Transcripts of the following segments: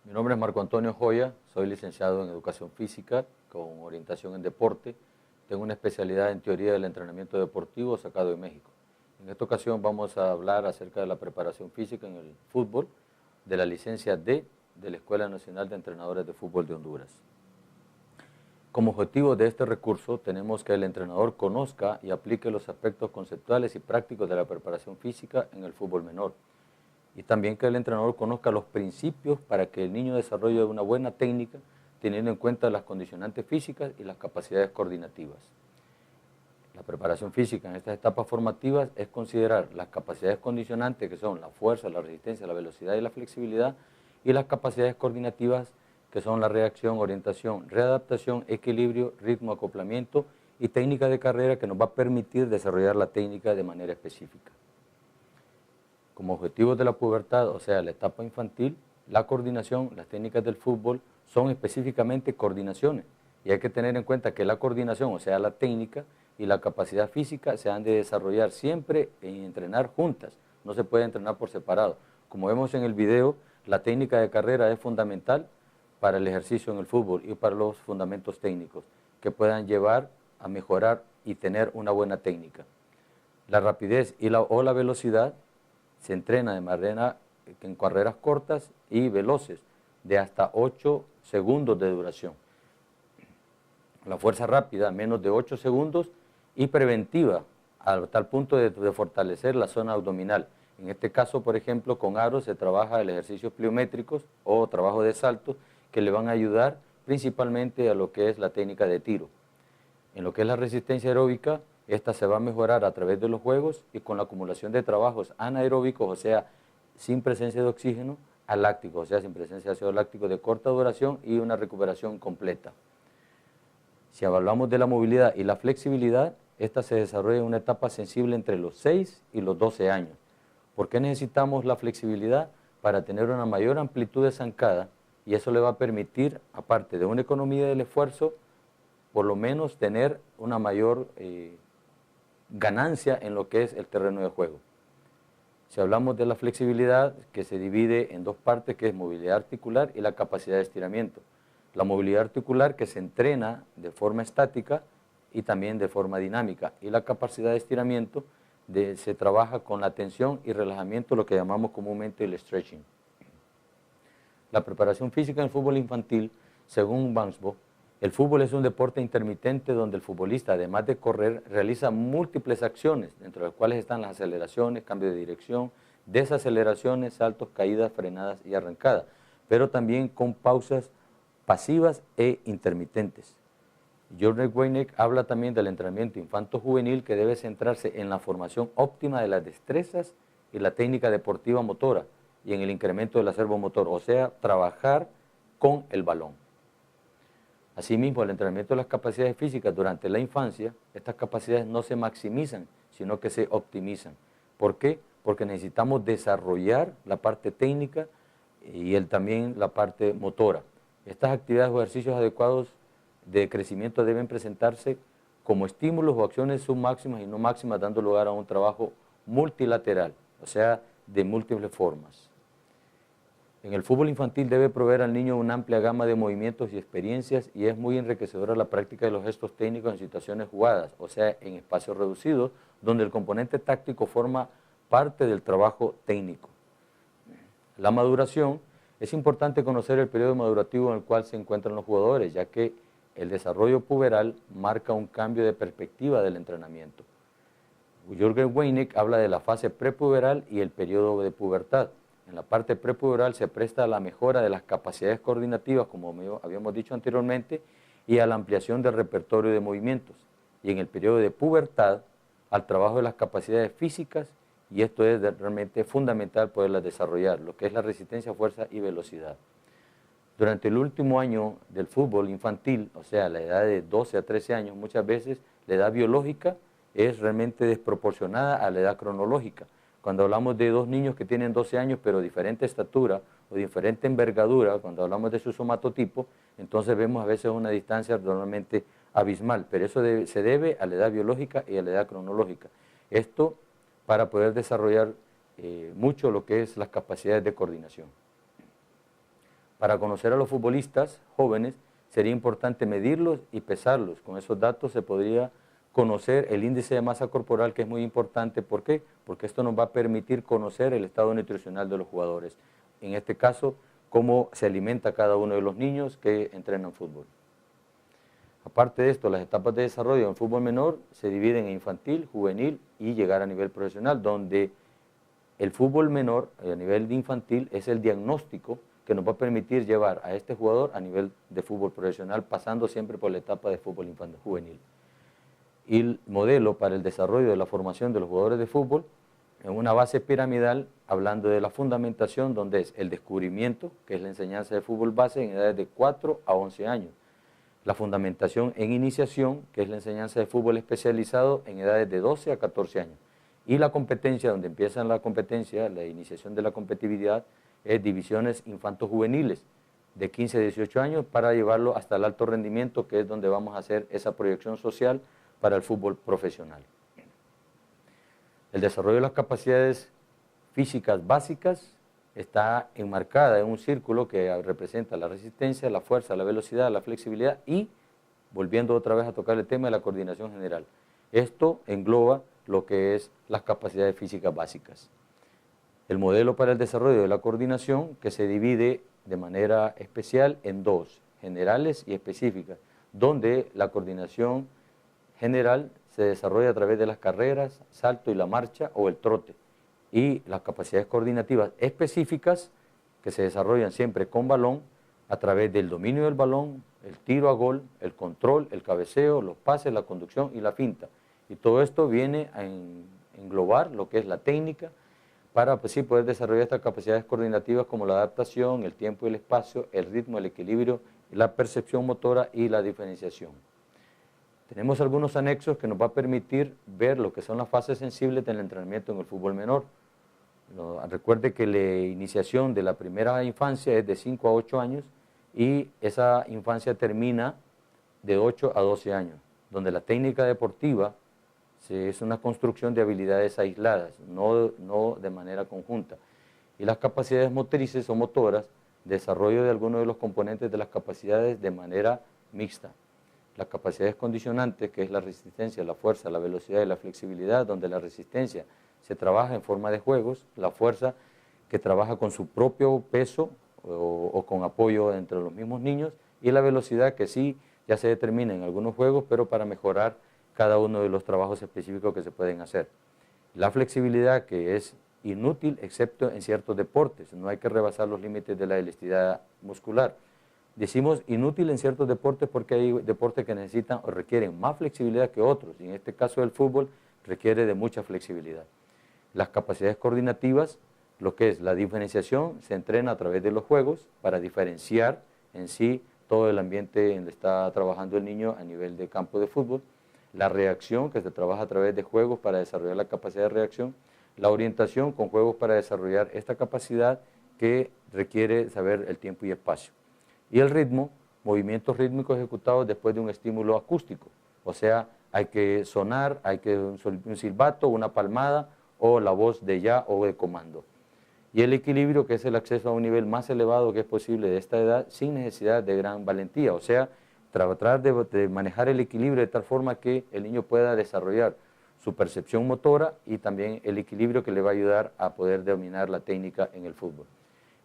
Mi nombre es Marco Antonio Joya, soy licenciado en Educación Física con orientación en deporte. Tengo una especialidad en teoría del entrenamiento deportivo sacado de México. En esta ocasión vamos a hablar acerca de la preparación física en el fútbol, de la licencia D de la Escuela Nacional de Entrenadores de Fútbol de Honduras. Como objetivo de este recurso tenemos que el entrenador conozca y aplique los aspectos conceptuales y prácticos de la preparación física en el fútbol menor. Y también que el entrenador conozca los principios para que el niño desarrolle una buena técnica, teniendo en cuenta las condicionantes físicas y las capacidades coordinativas. La preparación física en estas etapas formativas es considerar las capacidades condicionantes, que son la fuerza, la resistencia, la velocidad y la flexibilidad, y las capacidades coordinativas, que son la reacción, orientación, readaptación, equilibrio, ritmo, acoplamiento y técnica de carrera, que nos va a permitir desarrollar la técnica de manera específica. Como objetivos de la pubertad, o sea, la etapa infantil, la coordinación, las técnicas del fútbol son específicamente coordinaciones. Y hay que tener en cuenta que la coordinación, o sea, la técnica y la capacidad física se han de desarrollar siempre y entrenar juntas. No se puede entrenar por separado. Como vemos en el video, la técnica de carrera es fundamental para el ejercicio en el fútbol y para los fundamentos técnicos que puedan llevar a mejorar y tener una buena técnica. La rapidez o la velocidad se entrena de manera en carreras cortas y veloces, de hasta 8 segundos de duración. La fuerza rápida, menos de 8 segundos, y preventiva, a tal punto de fortalecer la zona abdominal. En este caso, por ejemplo, con aros se trabaja el ejercicio pliométricos o trabajo de saltos que le van a ayudar principalmente a lo que es la técnica de tiro. En lo que es la resistencia aeróbica, esta se va a mejorar a través de los juegos y con la acumulación de trabajos anaeróbicos, o sea, sin presencia de oxígeno, a lácticos, o sea, sin presencia de ácido láctico de corta duración y una recuperación completa. Si hablamos de la movilidad y la flexibilidad, esta se desarrolla en una etapa sensible entre los 6 y los 12 años. ¿Por qué necesitamos la flexibilidad? Para tener una mayor amplitud de zancada, y eso le va a permitir, aparte de una economía del esfuerzo, por lo menos tener una mayor ganancia en lo que es el terreno de juego. Si hablamos de la flexibilidad, que se divide en dos partes, que es movilidad articular y la capacidad de estiramiento. La movilidad articular, que se entrena de forma estática y también de forma dinámica, y la capacidad de estiramiento se trabaja con la tensión y relajamiento, lo que llamamos comúnmente el stretching. La preparación física en el fútbol infantil, según Bangsbo, el fútbol es un deporte intermitente donde el futbolista, además de correr, realiza múltiples acciones, entre las cuales están las aceleraciones, cambio de dirección, desaceleraciones, saltos, caídas, frenadas y arrancadas, pero también con pausas pasivas e intermitentes. Jörg Weineck habla también del entrenamiento infanto-juvenil, que debe centrarse en la formación óptima de las destrezas y la técnica deportiva motora y en el incremento del acervo motor, o sea, trabajar con el balón. Asimismo, el entrenamiento de las capacidades físicas durante la infancia, estas capacidades no se maximizan, sino que se optimizan. ¿Por qué? Porque necesitamos desarrollar la parte técnica y también la parte motora. Estas actividades o ejercicios adecuados de crecimiento deben presentarse como estímulos o acciones submáximas y no máximas, dando lugar a un trabajo multilateral, o sea, de múltiples formas. En el fútbol infantil debe proveer al niño una amplia gama de movimientos y experiencias, y es muy enriquecedora la práctica de los gestos técnicos en situaciones jugadas, o sea, en espacios reducidos, donde el componente táctico forma parte del trabajo técnico. La maduración: es importante conocer el periodo madurativo en el cual se encuentran los jugadores, ya que el desarrollo puberal marca un cambio de perspectiva del entrenamiento. Jörg Weineck habla de la fase prepuberal y el periodo de pubertad. En la parte prepuberal se presta a la mejora de las capacidades coordinativas, como habíamos dicho anteriormente, y a la ampliación del repertorio de movimientos. Y en el periodo de pubertad, al trabajo de las capacidades físicas, y esto es realmente fundamental poderlas desarrollar, lo que es la resistencia, fuerza y velocidad. Durante el último año del fútbol infantil, o sea, la edad de 12 a 13 años, muchas veces la edad biológica es realmente desproporcionada a la edad cronológica. Cuando hablamos de dos niños que tienen 12 años pero diferente estatura o diferente envergadura, cuando hablamos de su somatotipo, entonces vemos a veces una distancia normalmente abismal, pero eso se debe a la edad biológica y a la edad cronológica. Esto para poder desarrollar mucho lo que es las capacidades de coordinación. Para conocer a los futbolistas jóvenes sería importante medirlos y pesarlos. Con esos datos se podría conocer el índice de masa corporal, que es muy importante. ¿Por qué? Porque esto nos va a permitir conocer el estado nutricional de los jugadores. En este caso, cómo se alimenta cada uno de los niños que entrenan fútbol. Aparte de esto, las etapas de desarrollo en fútbol menor se dividen en infantil, juvenil y llegar a nivel profesional, donde el fútbol menor, a nivel de infantil, es el diagnóstico que nos va a permitir llevar a este jugador a nivel de fútbol profesional, pasando siempre por la etapa de fútbol infantil juvenil. Y el modelo para el desarrollo de la formación de los jugadores de fútbol, en una base piramidal, hablando de la fundamentación, donde es el descubrimiento, que es la enseñanza de fútbol base en edades de 4 a 11 años. La fundamentación en iniciación, que es la enseñanza de fútbol especializado en edades de 12 a 14 años. Y la competencia, donde empieza la competencia, la iniciación de la competitividad, es divisiones infanto-juveniles de 15 a 18 años para llevarlo hasta el alto rendimiento, que es donde vamos a hacer esa proyección social para el fútbol profesional. El desarrollo de las capacidades físicas básicas está enmarcada en un círculo que representa la resistencia, la fuerza, la velocidad, la flexibilidad y, volviendo otra vez a tocar el tema de la coordinación general. Esto engloba lo que es las capacidades físicas básicas. El modelo para el desarrollo de la coordinación, que se divide de manera especial en dos, generales y específicas, donde la coordinación general se desarrolla a través de las carreras, salto y la marcha o el trote, y las capacidades coordinativas específicas que se desarrollan siempre con balón a través del dominio del balón, el tiro a gol, el control, el cabeceo, los pases, la conducción y la finta. Y todo esto viene a englobar lo que es la técnica para pues, sí, poder desarrollar estas capacidades coordinativas como la adaptación, el tiempo y el espacio, el ritmo, el equilibrio, la percepción motora y la diferenciación. Tenemos algunos anexos que nos va a permitir ver lo que son las fases sensibles del entrenamiento en el fútbol menor. Recuerde que la iniciación de la primera infancia es de 5 a 8 años y esa infancia termina de 8 a 12 años, donde la técnica deportiva es una construcción de habilidades aisladas, no de manera conjunta. Y las capacidades motrices o motoras, desarrollo de algunos de los componentes de las capacidades de manera mixta. Las capacidades condicionantes, que es la resistencia, la fuerza, la velocidad y la flexibilidad, donde la resistencia se trabaja en forma de juegos, la fuerza que trabaja con su propio peso o con apoyo entre los mismos niños, y la velocidad que sí ya se determina en algunos juegos, pero para mejorar cada uno de los trabajos específicos que se pueden hacer. La flexibilidad, que es inútil excepto en ciertos deportes, no hay que rebasar los límites de la elasticidad muscular. Decimos inútil en ciertos deportes porque hay deportes que necesitan o requieren más flexibilidad que otros, y en este caso el fútbol requiere de mucha flexibilidad. Las capacidades coordinativas, lo que es la diferenciación, se entrena a través de los juegos para diferenciar en sí todo el ambiente en el que está trabajando el niño a nivel de campo de fútbol. La reacción, que se trabaja a través de juegos para desarrollar la capacidad de reacción. La orientación, con juegos para desarrollar esta capacidad que requiere saber el tiempo y espacio. Y el ritmo, movimientos rítmicos ejecutados después de un estímulo acústico. O sea, hay que sonar, hay que un silbato, una palmada o la voz de ya o de comando. Y el equilibrio, que es el acceso a un nivel más elevado que es posible de esta edad sin necesidad de gran valentía. O sea, tratar de manejar el equilibrio de tal forma que el niño pueda desarrollar su percepción motora y también el equilibrio que le va a ayudar a poder dominar la técnica en el fútbol.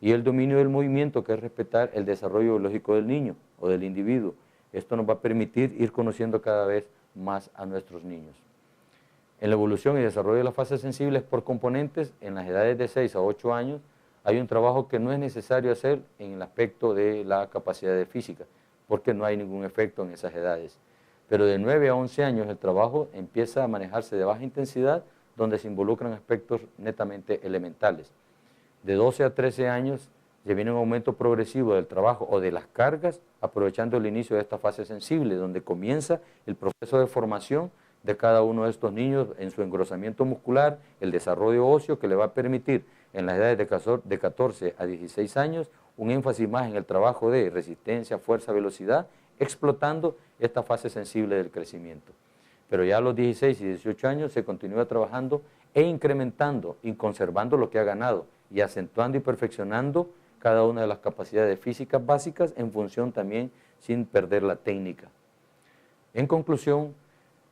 Y el dominio del movimiento, que es respetar el desarrollo biológico del niño o del individuo. Esto nos va a permitir ir conociendo cada vez más a nuestros niños. En la evolución y desarrollo de las fases sensibles por componentes, en las edades de 6 a 8 años, hay un trabajo que no es necesario hacer en el aspecto de la capacidad de física, porque no hay ningún efecto en esas edades. Pero de 9 a 11 años el trabajo empieza a manejarse de baja intensidad, donde se involucran aspectos netamente elementales. De 12 a 13 años ya viene un aumento progresivo del trabajo o de las cargas, aprovechando el inicio de esta fase sensible, donde comienza el proceso de formación de cada uno de estos niños en su engrosamiento muscular, el desarrollo óseo que le va a permitir en las edades de 14 a 16 años un énfasis más en el trabajo de resistencia, fuerza, velocidad, explotando esta fase sensible del crecimiento. Pero ya a los 16 y 18 años se continúa trabajando e incrementando y conservando lo que ha ganado y acentuando y perfeccionando cada una de las capacidades físicas básicas en función también sin perder la técnica. En conclusión,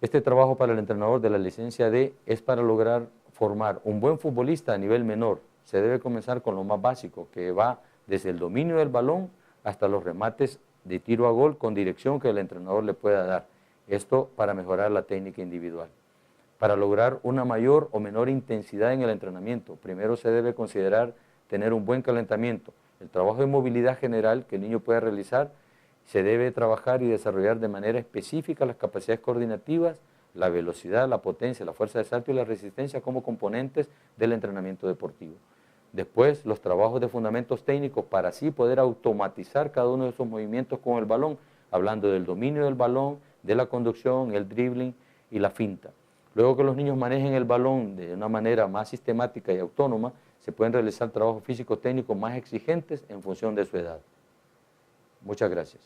este trabajo para el entrenador de la licencia D es para lograr formar un buen futbolista a nivel menor. Se debe comenzar con lo más básico, que va desde el dominio del balón hasta los remates de tiro a gol con dirección que el entrenador le pueda dar. Esto para mejorar la técnica individual. Para lograr una mayor o menor intensidad en el entrenamiento, primero se debe considerar tener un buen calentamiento. El trabajo de movilidad general que el niño puede realizar, se debe trabajar y desarrollar de manera específica las capacidades coordinativas, la velocidad, la potencia, la fuerza de salto y la resistencia como componentes del entrenamiento deportivo. Después, los trabajos de fundamentos técnicos para así poder automatizar cada uno de esos movimientos con el balón, hablando del dominio del balón, de la conducción, el dribbling y la finta. Luego que los niños manejen el balón de una manera más sistemática y autónoma, se pueden realizar trabajos físicos técnicos más exigentes en función de su edad. Muchas gracias.